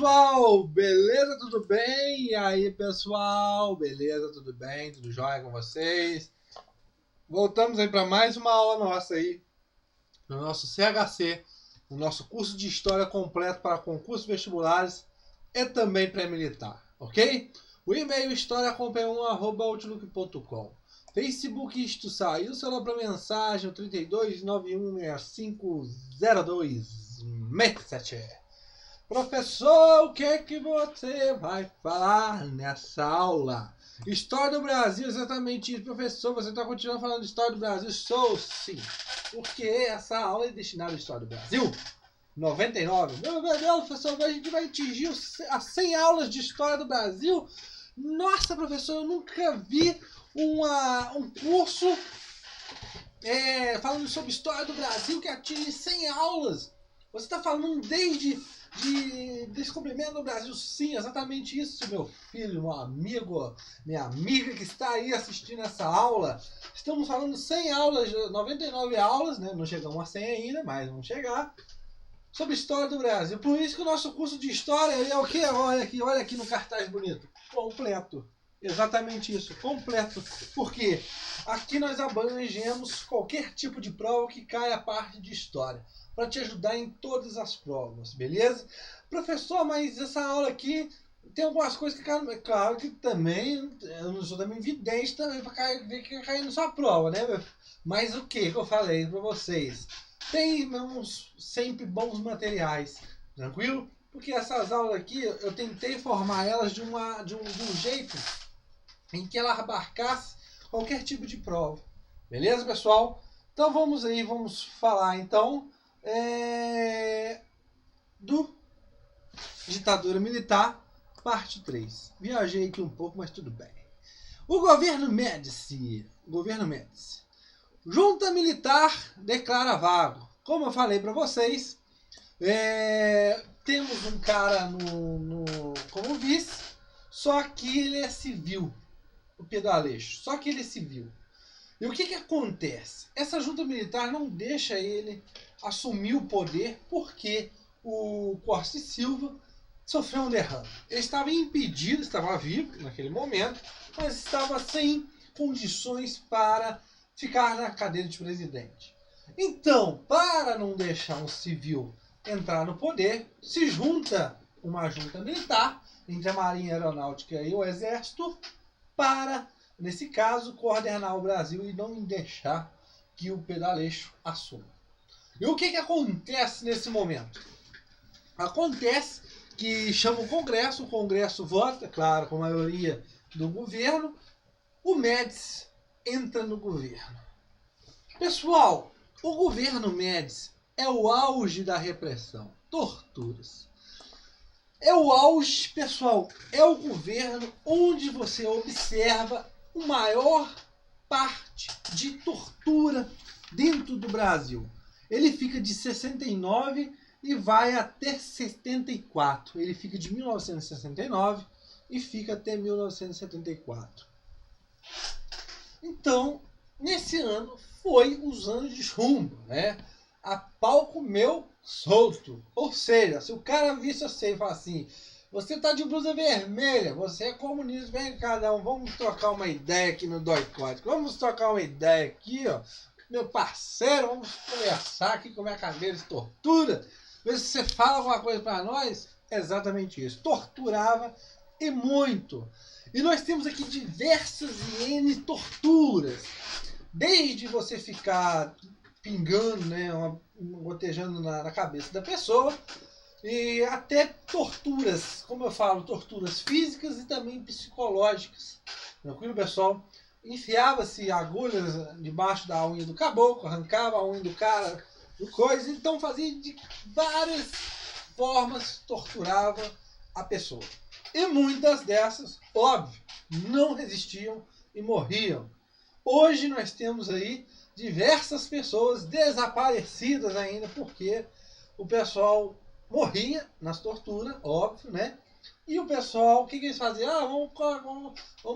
pessoal, beleza? Tudo bem? E aí, pessoal, beleza? Tudo bem? Tudo jóia com vocês? Voltamos aí para mais uma aula nossa aí, no nosso CHC, o nosso curso de História completo para concursos vestibulares e também pré-militar, ok? O e-mail historiacompanhão@outlook.com. Facebook, isto saiu, celular para mensagem, 3291650267. Professor, o que é que você vai falar nessa aula? História do Brasil, exatamente isso. Professor, você está continuando falando de História do Brasil? Sou sim. Porque essa aula é destinada à História do Brasil. 99. Meu Deus, professor, a gente vai atingir as 100 aulas de História do Brasil. Nossa, professor, eu nunca vi um curso falando sobre História do Brasil que atinge 100 aulas. Você está falando desde de descobrimento do Brasil? Sim, exatamente isso, meu filho, meu amigo, minha amiga que está aí assistindo essa aula. Estamos falando 100 aulas, 99 aulas, né? Não chegamos a 100 ainda, mas vamos chegar, sobre História do Brasil. Por isso que o nosso curso de História é o quê? Olha aqui no cartaz bonito. Completo. Exatamente isso, completo. Porque aqui nós abrangemos qualquer tipo de prova que caia a parte de História, para te ajudar em todas as provas, beleza? Professor, mas essa aula aqui tem algumas coisas que caem, claro que também, eu não sou também vidente também para ver que cair na sua prova, né? Mas o que eu falei para vocês? Tem sempre bons materiais, tranquilo? Porque essas aulas aqui, eu tentei formar elas de um jeito em que ela abarcasse qualquer tipo de prova, beleza, pessoal? Então vamos falar então do ditadura militar, parte 3. Viajei aqui um pouco, mas tudo bem. O governo Médici. Junta militar declara vago. Como eu falei para vocês, temos um cara como vice, só que ele é civil, o Pedro Aleixo. Só que ele é civil. E o que acontece? Essa junta militar não deixa ele assumir o poder porque o Costa e Silva sofreu um derrame. Ele estava impedido, estava vivo naquele momento, mas estava sem condições para ficar na cadeira de presidente. Então, para não deixar um civil entrar no poder, se junta uma junta militar entre a Marinha Aeronáutica e o Exército para, nesse caso, coordenar o Brasil e não deixar que o Pedro Aleixo assuma. E o que acontece nesse momento? Acontece que chama o Congresso vota, claro, com a maioria do governo, o Médici entra no governo. Pessoal, o governo Médici é o auge da repressão, torturas. É o auge, pessoal, é o governo onde você observa a maior parte de tortura dentro do Brasil. Ele fica de 69 e vai até 74. Ele fica de 1969 e fica até 1974. Então, nesse ano, foi os anos de chumbo, né? A pau comeu solto. Ou seja, se o cara visse você e falar assim, você tá de blusa vermelha, você é comunista, vem cá, não, vamos trocar uma ideia aqui no Dói Código. Vamos trocar uma ideia aqui, ó. Meu parceiro, vamos conversar aqui com minha cadeira de tortura. Ver se você fala alguma coisa para nós. Exatamente isso. Torturava e muito. E nós temos aqui diversas e N torturas. Desde você ficar pingando, né, gotejando na cabeça da pessoa, e até torturas, como eu falo, torturas físicas e também psicológicas. Tranquilo, pessoal? Enfiava-se agulhas debaixo da unha do caboclo, arrancava a unha do cara, do coisa, então fazia de várias formas, torturava a pessoa. E muitas dessas, óbvio, não resistiam e morriam. Hoje nós temos aí diversas pessoas desaparecidas ainda, porque o pessoal morria nas torturas, óbvio, né? E o pessoal, o que eles faziam? Vamos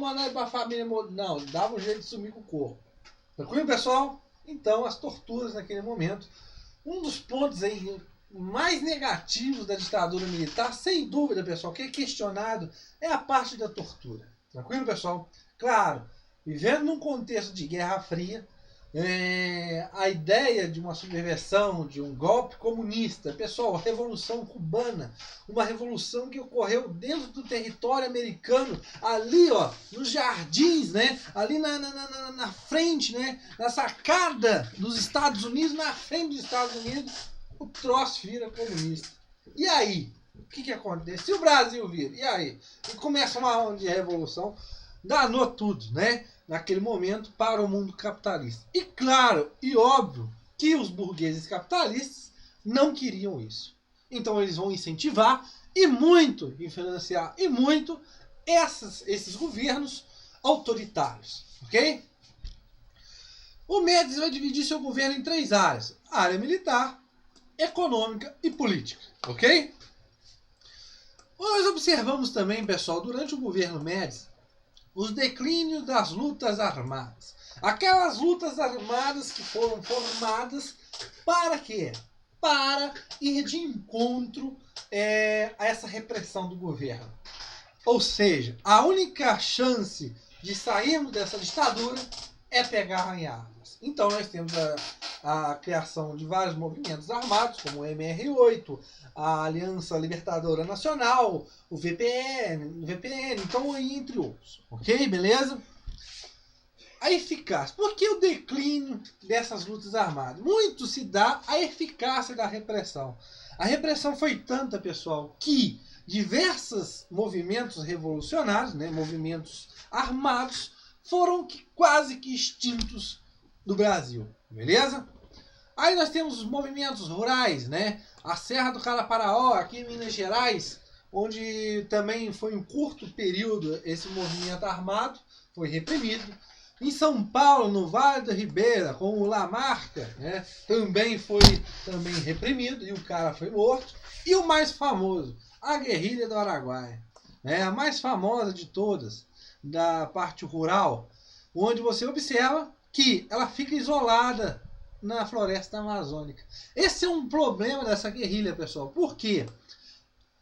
mandar ele para a família. Não, dava um jeito de sumir com o corpo. Tranquilo, pessoal? Então, as torturas naquele momento. Um dos pontos aí mais negativos da ditadura militar, sem dúvida, pessoal, que é questionado, é a parte da tortura. Tranquilo, pessoal? Claro, vivendo num contexto de Guerra Fria, a ideia de uma subversão, de um golpe comunista, pessoal, a Revolução Cubana, uma revolução que ocorreu dentro do território americano, ali, ó, nos jardins, né, ali na frente, né, na sacada dos Estados Unidos, na frente dos Estados Unidos, o troço vira comunista. E aí? O que acontece? Se o Brasil vira, e aí? E começa uma onda de revolução, danou tudo, né? Naquele momento, para o mundo capitalista. E claro, e óbvio, que os burgueses capitalistas não queriam isso. Então eles vão incentivar e muito, e financiar e muito esses governos autoritários, ok? O Médici vai dividir seu governo em 3 áreas: área militar, econômica e política, ok? Nós observamos também, pessoal, durante o governo Médici, os declínios das lutas armadas. Aquelas lutas armadas que foram formadas para quê? Para ir de encontro a essa repressão do governo. Ou seja, a única chance de sairmos dessa ditadura é pegar em armas. Então nós temos a criação de vários movimentos armados, como o MR8, a Aliança Libertadora Nacional, o VPN, então entre outros. Ok? Beleza? A eficácia. Por que o declínio dessas lutas armadas? Muito se dá a eficácia da repressão. A repressão foi tanta, pessoal, que diversos movimentos revolucionários, né, movimentos armados, foram quase que extintos do Brasil. Beleza? Aí nós temos os movimentos rurais, né? A Serra do Caraparaó, aqui em Minas Gerais, onde também foi um curto período esse movimento armado, foi reprimido. Em São Paulo, no Vale do Ribeira, com o Lamarca, né? Também foi reprimido e o cara foi morto. E o mais famoso, a Guerrilha do Araguaia, né? A mais famosa de todas, da parte rural, onde você observa que ela fica isolada na floresta amazônica. Esse é um problema dessa guerrilha, pessoal. Por quê?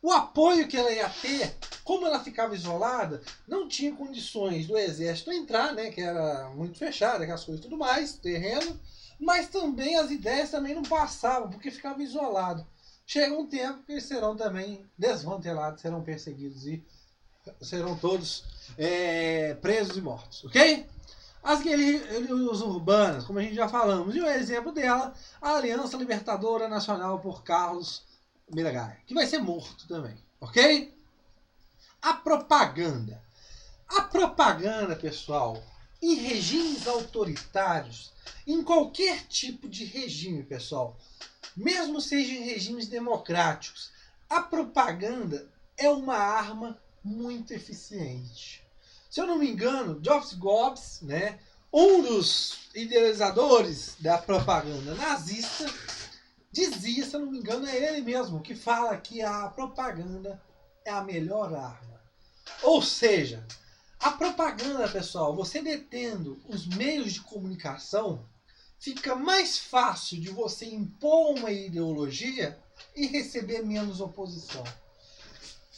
O apoio que ela ia ter, como ela ficava isolada, não tinha condições do exército entrar, né, que era muito fechado, aquelas coisas e tudo mais, terreno, mas também as ideias também não passavam, porque ficava isolado. Chega um tempo que eles serão também desmantelados, serão perseguidos e serão todos presos e mortos, ok? As guerrilhas urbanas, como a gente já falamos, e o exemplo dela, a Aliança Libertadora Nacional por Carlos Miragaia, que vai ser morto também, ok? A propaganda. A propaganda, pessoal, em regimes autoritários, em qualquer tipo de regime, pessoal, mesmo seja em regimes democráticos, a propaganda é uma arma muito eficiente. Se eu não me engano, Joseph Goebbels, né, um dos idealizadores da propaganda nazista, dizia, se eu não me engano, é ele mesmo, que fala que a propaganda é a melhor arma. Ou seja, a propaganda, pessoal, você detendo os meios de comunicação, fica mais fácil de você impor uma ideologia e receber menos oposição.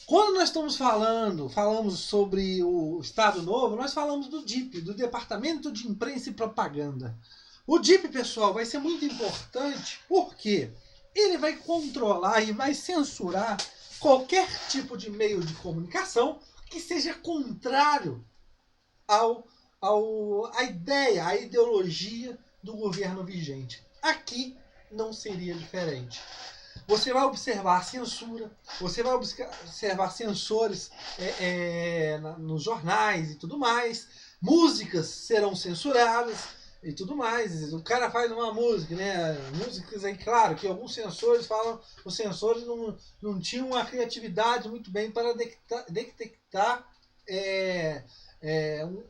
Quando nós falamos sobre o Estado Novo, nós falamos do DIP, do Departamento de Imprensa e Propaganda. O DIP, pessoal, vai ser muito importante porque ele vai controlar e vai censurar qualquer tipo de meio de comunicação que seja contrário à ideia, à ideologia do governo vigente. Aqui não seria diferente. Você vai observar censura, você vai observar censores nos jornais e tudo mais, músicas serão censuradas e tudo mais. O cara faz uma música, né? Músicas aí, claro, que alguns censores falam, os censores não tinham uma criatividade muito bem para detectar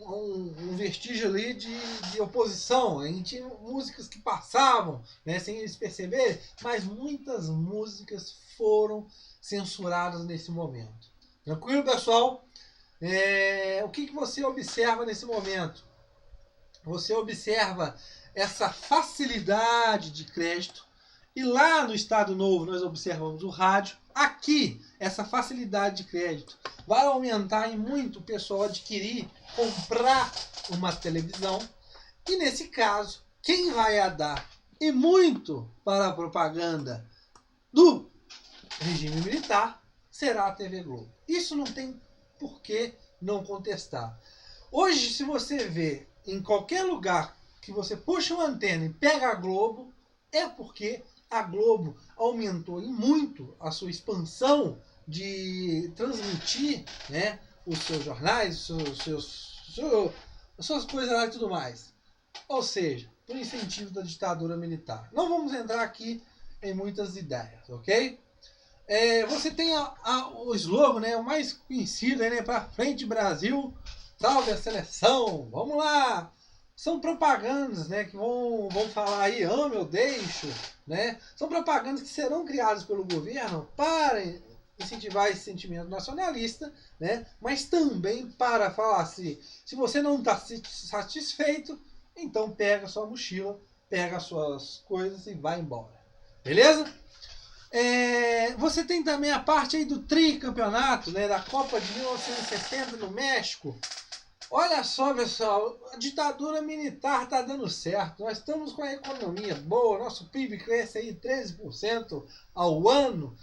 um vestígio ali de oposição. A gente tinha músicas que passavam, né, sem eles perceberem, mas muitas músicas foram censuradas nesse momento. Tranquilo, pessoal? O que você observa nesse momento? Você observa essa facilidade de crédito E lá no Estado Novo nós observamos o rádio. Aqui, essa facilidade de crédito vai aumentar em muito o pessoal adquirir, comprar uma televisão. E nesse caso, quem vai a dar e muito para a propaganda do regime militar será a TV Globo. Isso não tem por que não contestar. Hoje, se você vê em qualquer lugar que você puxa uma antena e pega a Globo, é porque a Globo aumentou em muito a sua expansão de transmitir, né, os seus jornais, as suas coisas lá e tudo mais. Ou seja, por incentivo da ditadura militar. Não vamos entrar aqui em muitas ideias, ok? Você tem o slogan, né, o mais conhecido, né, para frente Brasil, salve a seleção, vamos lá! São propagandas, né, que vão falar aí, ame ou deixo, né? São propagandas que serão criadas pelo governo para incentivar esse sentimento nacionalista, né? Mas também para falar assim, se você não está satisfeito, então pega a sua mochila, pega as suas coisas e vai embora. Beleza? Você tem também a parte aí do tricampeonato, né, da Copa de 1960 no México. Olha só, pessoal, a ditadura militar está dando certo. Nós estamos com a economia boa, nosso PIB cresce aí 13% ao ano.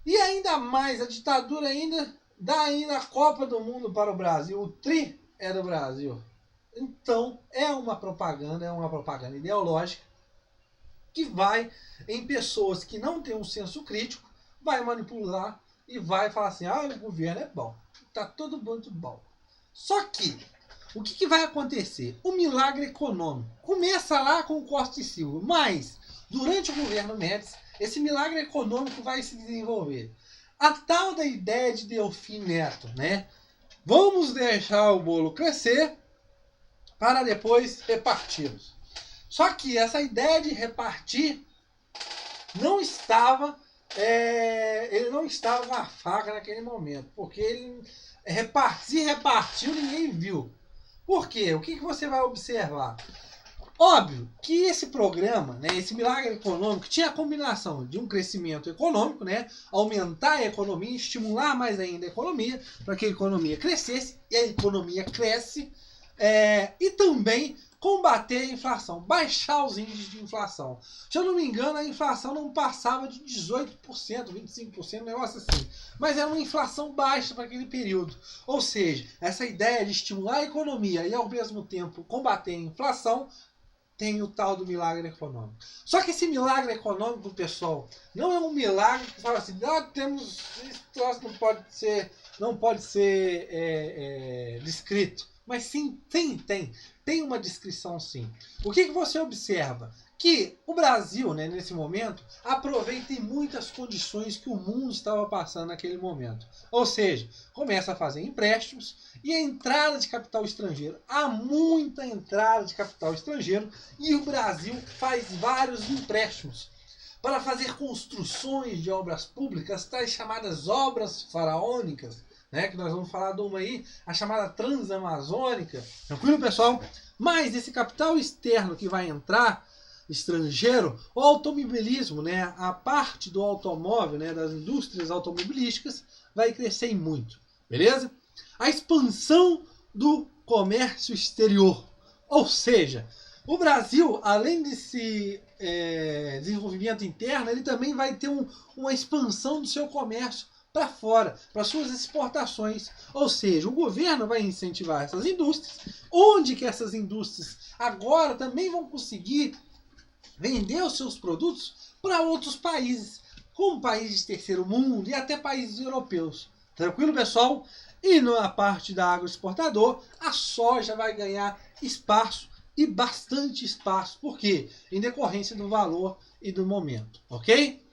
E ainda mais, a ditadura ainda dá ainda a Copa do Mundo para o Brasil. O tri é do Brasil. Então, é uma propaganda ideológica que vai em pessoas que não têm um senso crítico, vai manipular e vai falar assim, o governo é bom, tá tudo muito bom. Só que, o que vai acontecer? O milagre econômico começa lá com o Costa e Silva, mas durante o governo Médici, esse milagre econômico vai se desenvolver. A tal da ideia de Delfim Neto, né? Vamos deixar o bolo crescer para depois repartirmos. Só que essa ideia de repartir não estava, ele não estava com a faca naquele momento, porque ele se repartiu, ninguém viu. Por quê? O que você vai observar? Óbvio que esse programa, né, esse milagre econômico, tinha a combinação de um crescimento econômico, né, aumentar a economia, estimular mais ainda a economia, para que a economia crescesse, e a economia cresce, e também combater a inflação, baixar os índices de inflação. Se eu não me engano, a inflação não passava de 18%, 25%, um negócio assim. Mas era uma inflação baixa para aquele período. Ou seja, essa ideia de estimular a economia e ao mesmo tempo combater a inflação tem o tal do milagre econômico. Só que esse milagre econômico, pessoal, não é um milagre que fala assim, temos isso não pode ser descrito. Mas sim, tem uma descrição sim. O que você observa? Que o Brasil, né, nesse momento, aproveita em muitas condições que o mundo estava passando naquele momento. Ou seja, começa a fazer empréstimos e a entrada de capital estrangeiro. Há muita entrada de capital estrangeiro e o Brasil faz vários empréstimos para fazer construções de obras públicas, tais chamadas obras faraônicas, né, que nós vamos falar de uma aí, a chamada Transamazônica. Tranquilo, pessoal? Mas esse capital externo que vai entrar, estrangeiro, o automobilismo, né, a parte do automóvel, né, das indústrias automobilísticas, vai crescer muito. Beleza? A expansão do comércio exterior. Ou seja, o Brasil, além desse desenvolvimento interno, ele também vai ter uma expansão do seu comércio para fora, para suas exportações. Ou seja, o governo vai incentivar essas indústrias, onde que essas indústrias agora também vão conseguir vender os seus produtos para outros países, como países de terceiro mundo e até países europeus. Tranquilo, pessoal? E na parte da agroexportador, a soja vai ganhar espaço e bastante espaço. Por quê? Em decorrência do valor e do momento, ok?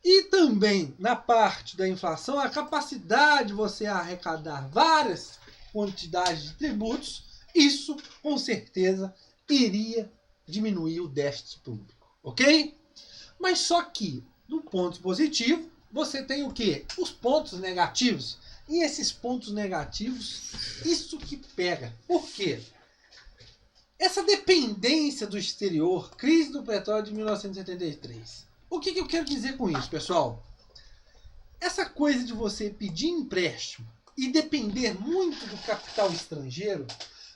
E também, na parte da inflação, a capacidade de você arrecadar várias quantidades de tributos, isso, com certeza, iria diminuir o déficit público, ok? Mas só que, no ponto positivo, você tem o quê? Os pontos negativos. E esses pontos negativos, isso que pega. Por quê? Essa dependência do exterior, crise do petróleo de 1973. O que eu quero dizer com isso, pessoal? Essa coisa de você pedir empréstimo e depender muito do capital estrangeiro,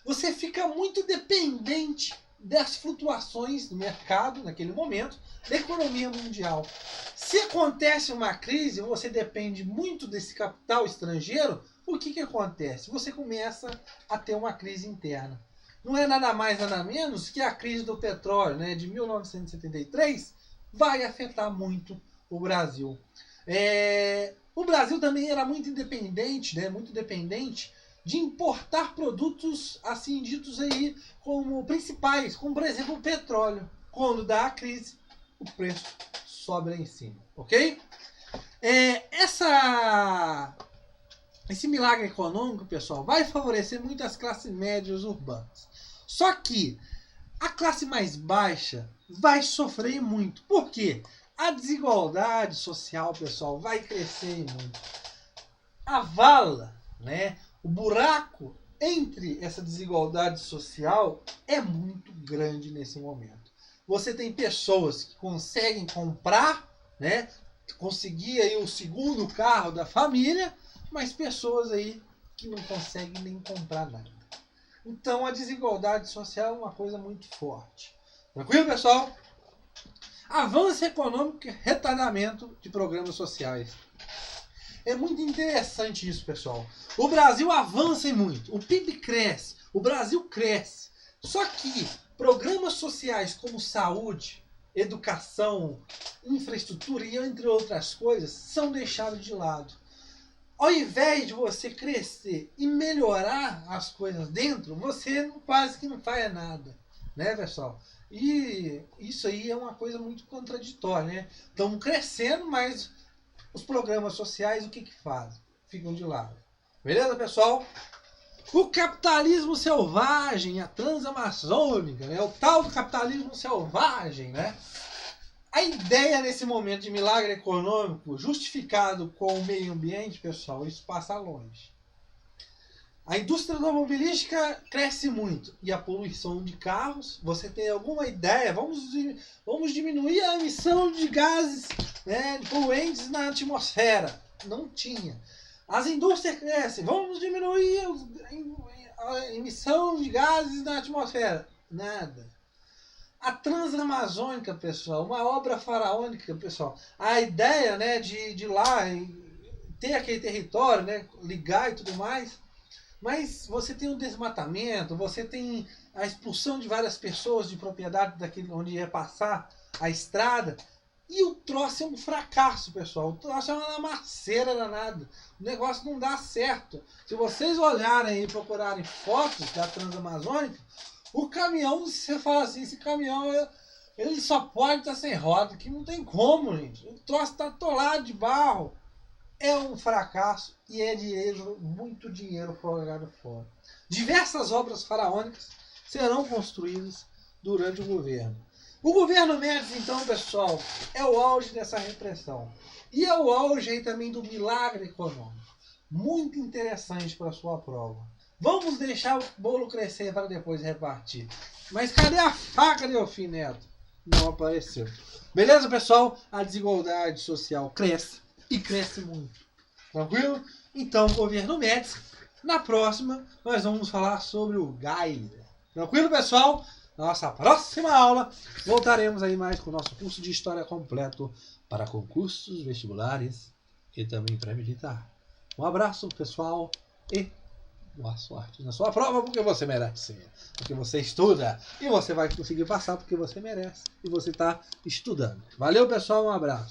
você fica muito dependente das flutuações do mercado naquele momento, da economia mundial. Se acontece uma crise, você depende muito desse capital estrangeiro, o que acontece? Você começa a ter uma crise interna. Não é nada mais, nada menos que a crise do petróleo, né, de 1973, vai afetar muito o Brasil. O Brasil também era muito independente, né, muito dependente de importar produtos assim ditos aí como principais, como por exemplo o petróleo. Quando dá a crise, o preço sobe lá em cima, ok? Esse milagre econômico, pessoal, vai favorecer muito as classes médias urbanas. Só que a classe mais baixa vai sofrer muito. Por quê? A desigualdade social, pessoal, vai crescer muito. A vala, né? O buraco entre essa desigualdade social é muito grande nesse momento. Você tem pessoas que conseguem comprar, né? Conseguir aí o segundo carro da família, mas pessoas aí que não conseguem nem comprar nada. Então a desigualdade social é uma coisa muito forte. Tranquilo, pessoal? Avanço econômico e retardamento de programas sociais. É muito interessante isso, pessoal. O Brasil avança em muito. O PIB cresce. O Brasil cresce. Só que programas sociais como saúde, educação, infraestrutura e entre outras coisas são deixados de lado. Ao invés de você crescer e melhorar as coisas dentro, você quase que não faz nada. Né, pessoal? E isso aí é uma coisa muito contraditória, né? Estamos crescendo, mas os programas sociais, o que fazem? Ficam de lado. Beleza, pessoal? O capitalismo selvagem, a transamazônica, né? O tal do capitalismo selvagem, né? A ideia nesse momento de milagre econômico, justificado com o meio ambiente, pessoal, isso passa longe. A indústria automobilística cresce muito. E a poluição de carros, você tem alguma ideia? Vamos diminuir a emissão de gases, né, poluentes na atmosfera. Não tinha. As indústrias crescem. Vamos diminuir a emissão de gases na atmosfera. Nada. A Transamazônica, pessoal, uma obra faraônica, pessoal. A ideia, né, de ir lá ter aquele território, né, ligar e tudo mais. Mas você tem o desmatamento, você tem a expulsão de várias pessoas de propriedade daquele onde ia passar a estrada. E o troço é um fracasso, pessoal. O troço é uma lamaceira danada. O negócio não dá certo. Se vocês olharem e procurarem fotos da Transamazônica, o caminhão, você fala assim, esse caminhão ele só pode estar sem roda, que não tem como, gente. O troço está atolado de barro. É um fracasso e é dinheiro, muito dinheiro jogado fora. Diversas obras faraônicas serão construídas durante o governo. O governo Médici, então, pessoal, é o auge dessa repressão. E é o auge aí também do milagre econômico. Muito interessante para a sua prova. Vamos deixar o bolo crescer para depois repartir. Mas cadê a faca de alfinete? Não apareceu. Beleza, pessoal? A desigualdade social cresce. E cresce muito. Tranquilo? Então, governo Médici. Na próxima, nós vamos falar sobre o Geisel. Tranquilo, pessoal? Na nossa próxima aula, voltaremos aí mais com o nosso curso de História completo para concursos vestibulares e também pré-militar. Um abraço, pessoal, e boa sorte na sua prova, porque você merece. Porque você estuda e você vai conseguir passar porque você merece. E você está estudando. Valeu, pessoal, um abraço.